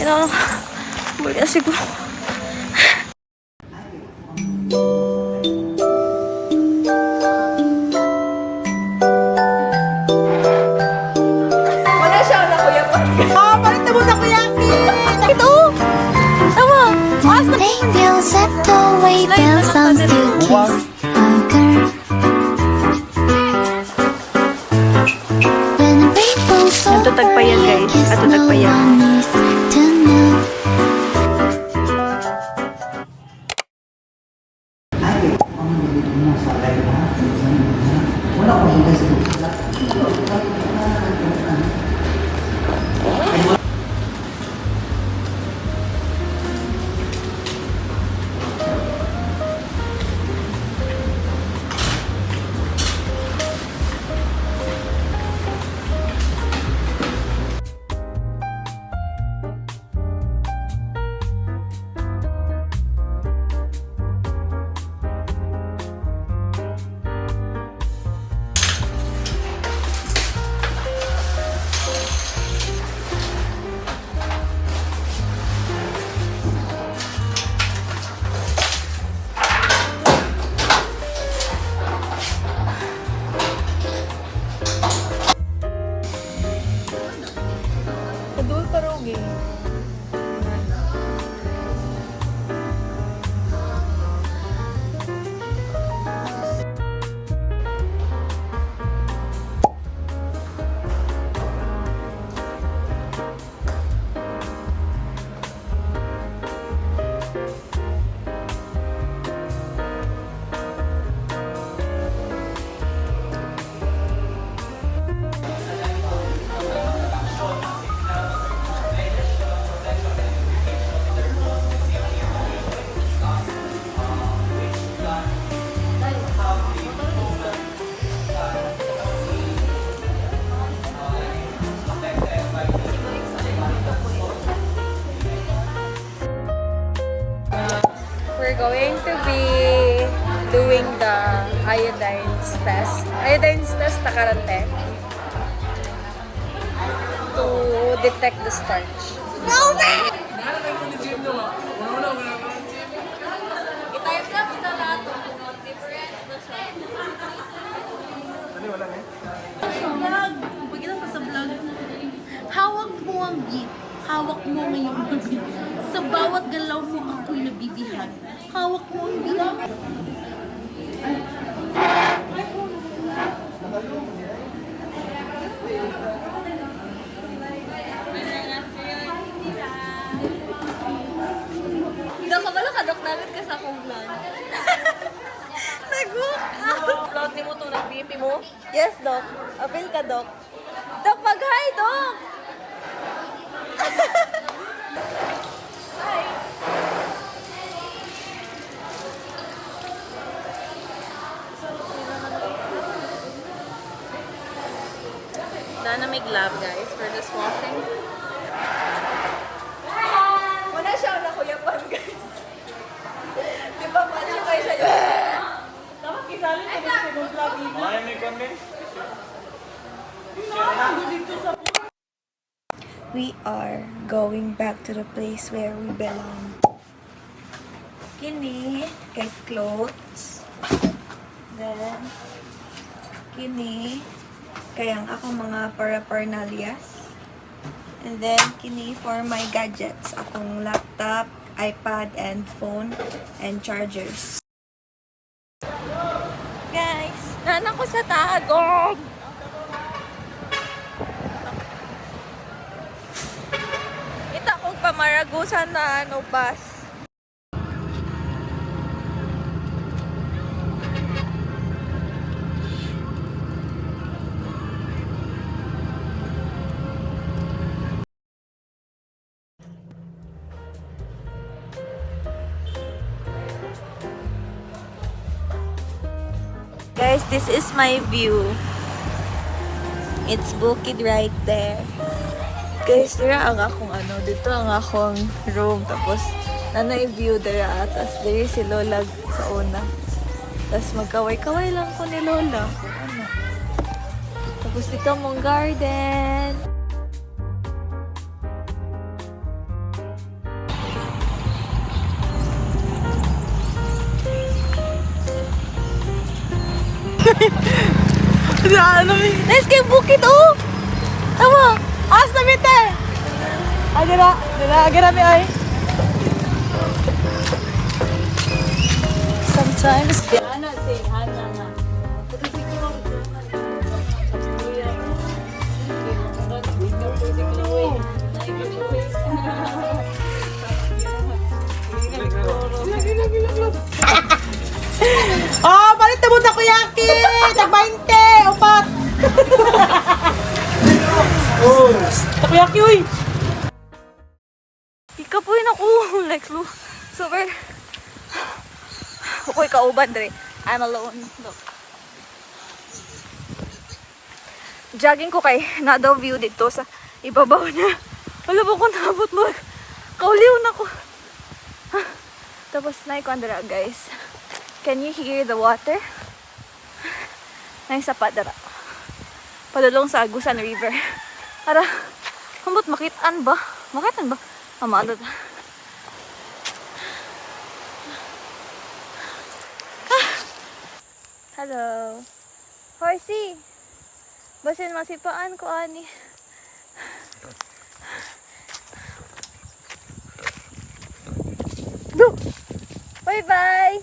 Kailangan ko siguro. Wala siya na kuya pa. Ah, palit na mo sa kuya. Ito! Tama! They will set away their sons to kiss a girl. When the rainbow's over, Natutag pa yan, guys. I guess Natutag no pa yan. one needs to know. Kadul parogi. We're going to be doing the iodines test. Iodines test na karante. To detect the starch. No, man! I-time-lapse na nato kung different na siya. Vlog. Pagkita sa vlog. Hawak mo ang beat. Hawak mo ngayong beat. Sa bawat galaw mo ako'y nabibihan. Hawak mo ang beat. Dok, kabalo ka, Dok. Dagat ka sa akong vlog. Nag-book out. Vlog ni mo itong nag-BP mo? Yes, Dok. Apil ka, Dok. Dok, mag-hi, Dok! Hi! Dana may glove guys for this washing. Wala siya na kuya pan, guys. Di ba, macho kayo siya yun? Dapat kisali na sa vlog ni. We are going back to the place where we belong. Kini, kay clothes. Then, kini, kayang akong mga paraphernalias. And then, kini for my gadgets. Akong laptop, iPad, and phone, and chargers. Guys, nanan ko sa Tagog! Ita kong pamaragusan na bus. Guys, this is my view. It's Bukid right there. Guys, dira ang akong dito ang akong room. Tapos, nanay view dira. Tapos, diri si Lola sa una. Tapos, magkaway-kaway lang ko ni Lola. Tapos, dito mong garden. Ano mi? Nice kay bukid, oh! Tama! As na bite. Ay dira mi ay. Sometimes oh, palit na mo takoyaki! Tag 20! Upat! Takoyaki, uy! Ikapoy na ko. Like, super. Ako'y kauban, dre. I'm alone. Look. Jogging ko kay nadaw view dito sa ibabaw niya. Wala po ko nabot mo. Kauliw na ko. Tapos naikondra, guys. Can you hear the water? Nang sapat dara. Padulong sa Agusan River. Ara, hambot makitaan ba? Makitaan ba? Amado. Hello. Horsey. Basin masipaan ko ani. Do. Bye-bye.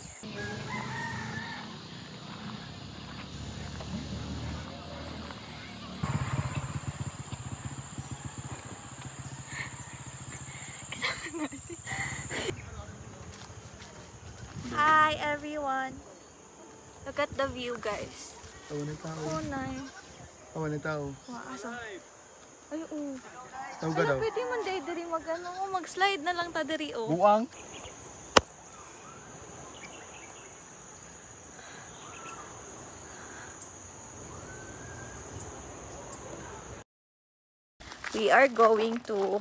Hi everyone. Look at the view, guys. Tawa na tao. Oh, nice. Tawa na tao. Asa? Ay, oh. Tawa ka Ay, daw. pwede man diri mag-slide na lang ta diri, oh. Buang. We are going to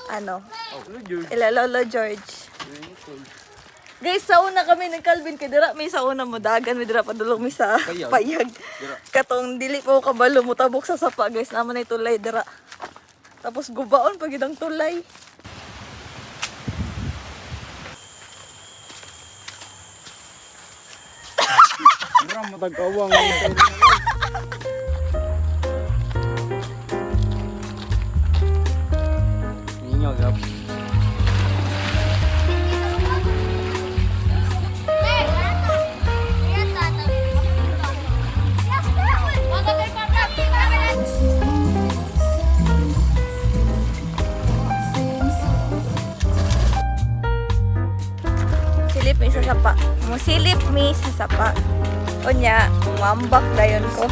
ano, Oh, George. Ilalolo George. Guys, sauna kami ng Calvin kay dira may sauna mo dagan, may dira padulong mi sa Payag. payag. Katong dili po kabalo mo tabok sa sapa, guys, naman ay tulay dira. Tapos gubaon pag idang tulay. Mura matagkawang. Ninyo gap. Silip mi sa sapa. Musilip mi sa sapa. Unya, mambak dayon ko.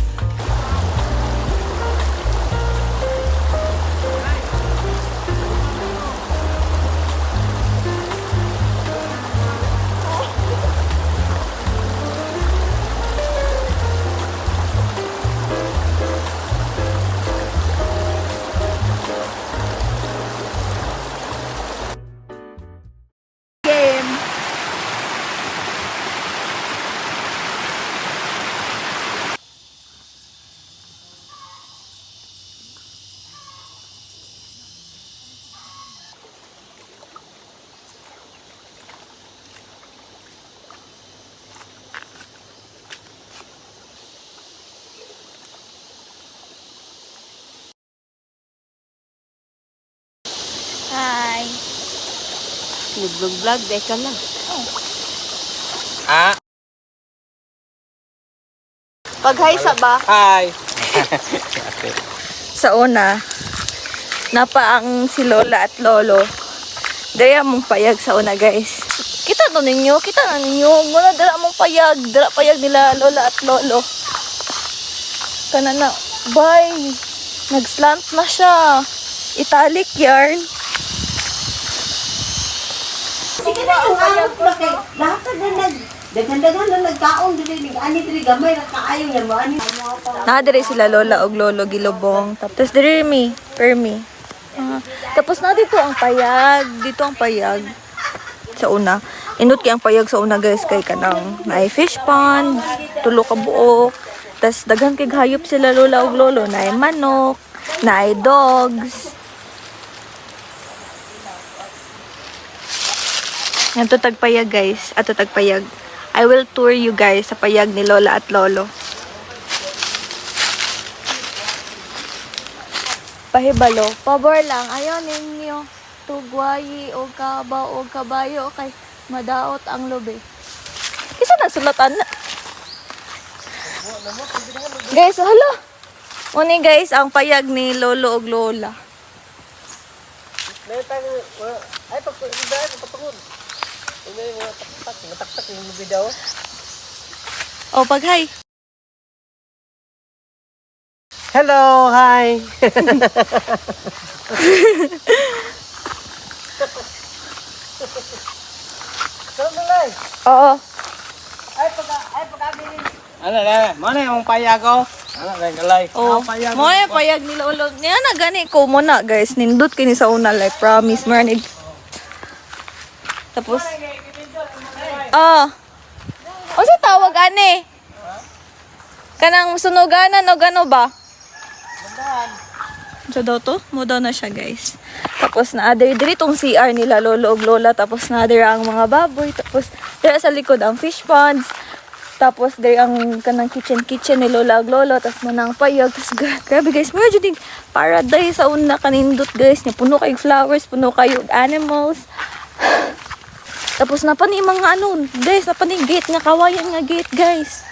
Game. Hi. Nag-vlog, deka lang. Ah. Pag hi sa ba? Hi. Sa una, napa ang si Lola at Lolo. Daya mong payag sa una, guys. Kita na ninyo. Muna dala mong payag. Dala payag nila Lola at Lolo. Kana na. Bye. Nag-slant na siya. Italic yarn. Sige na yung awat ba kay lahat na daghan-daghan na nagkaon dili ani dili gamay ra kaayo yan mo ani Nadiri sila Lola og Lolo gilubong. Tapos diri mi, permi. Tapos na dito ang payag. Dito ang payag. Sa una. Inut kay ang payag sa una, guys, kay kanang naay fish pond, tulo ka buok. Tapos daghan kay hayop sila Lola og Lolo, naay manok, naay dogs. Ato tagpayag, guys. Ato tagpayag. I will tour you guys sa payag ni Lola at Lolo. Pahibalo, pabor lang, ayaw ninyo tugwayi o kaba o kabayo kay madaot ang lobe. Isa na sulatan na. Guys, hala. Muni guys, ang payag ni Lolo ug Lola. Ay, pagpapagod. May mga taktak yung video. O, pag hi. Hello, hi. Oo. Ano na? Mana yung paya ko? Ano na galay? Oh, mo ay payag ni Lolo. Niya na gani ko mo na guys. Nindot kini sa una like promise manig. Tapos o sa tawag ani? Kanang sunuganan o gano ba? So daw to, mo daw na siya guys. Tapos na diri tong CR nila Lolo ug Lola, tapos na diri ang mga baboy, tapos diri sa likod ang fish ponds. Tapos diri ang kanang kitchen ni Lola ug Lolo, tapos manang payag, tapos grabe guys, mo jud paradise sa una kanindot guys, nya puno kay flowers, puno kay animals. Tapos na pa ni mga ano, guys, na pa ni gate nga kawayan nga gate guys.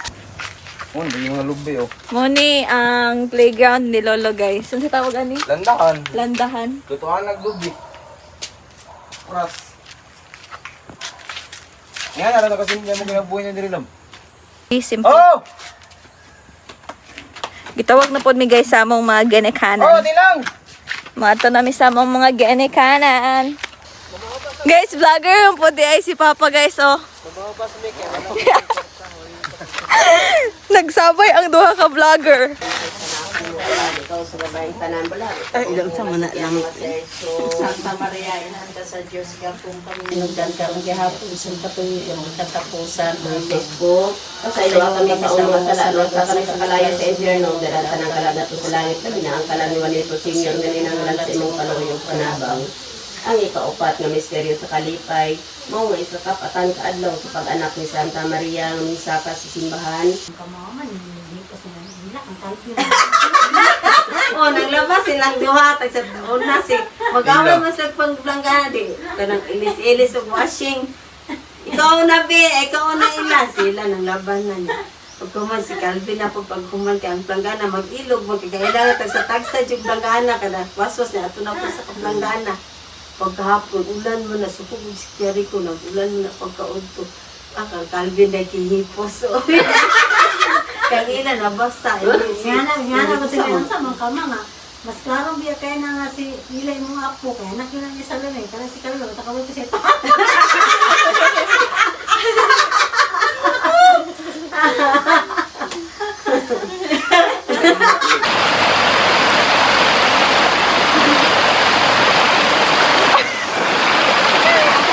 Oh, hindi yung lubi oh. Mo ni ang playground ni Lolo guys. Ano sa tawag ani? Landahan. Landahan. Tutuan naglubi. Oras. Yan, ano kasi niya mo ginabuhay niya diri lang. Simple. Oh! Gitawag na pod mi guys sa among mga Oh, genekanan. di lang! Mato na mi sa among mga genekanan. Guys, vlogger yung po di ay si Papa guys oh. Nagsabay ang duha ka vlogger. Ikaw sa babaeng tanan bala. Ay, ilang sa mana lang. Santa Maria, inanda sa Diyos ka kung paminugdan ka ang gihapon sa patuloy yung tatapusan ng Facebook. Sa ilaw kami kasama sa lalo sa kami sa kalayan sa Inferno. Dahil tanang kalagat sa langit kami na ang kalaniwan nito senior na ninangalan sa imong paluyong panabang. Ang ikaupat nga misteryo sa kalipay, mao nga ikakapatan kaadlaw sa pag-anak ni Santa Maria ng misaka sa simbahan. Oh, naglabas silang duha tag sa una si mag-away mo sa pangblangga di kanang ilis-ilis og washing. Ikaw na ila sila nang labanan niya. Pagkuman si Calvin na pagkuman kay ang planggana mag-ilog magkailangan tag sa tagsa jud planggana kada waswas na ato na po sa planggana. Pagkahapon ulan mo na sukog si Jericho nag-ulan mo na pagkaudto. Kang Calvin na kihipos. Kangina na basta. Nga ko sila sa mga kama nga. Mas klarong biya kaya na nga si Ilay mong apo. Kaya nakilang niya sa lamay. Kaya si Carlo, takawal ko siya.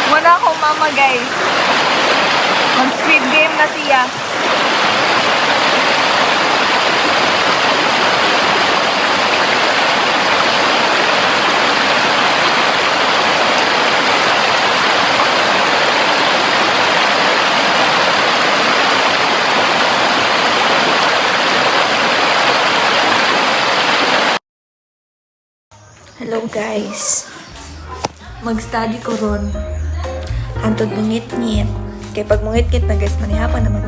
Muna akong mama guys. Mag-squid game na siya. Hello guys. Mag-study ko ron. Antod mungit-ngit. Kaya pag mungit-ngit na guys, manihapan naman.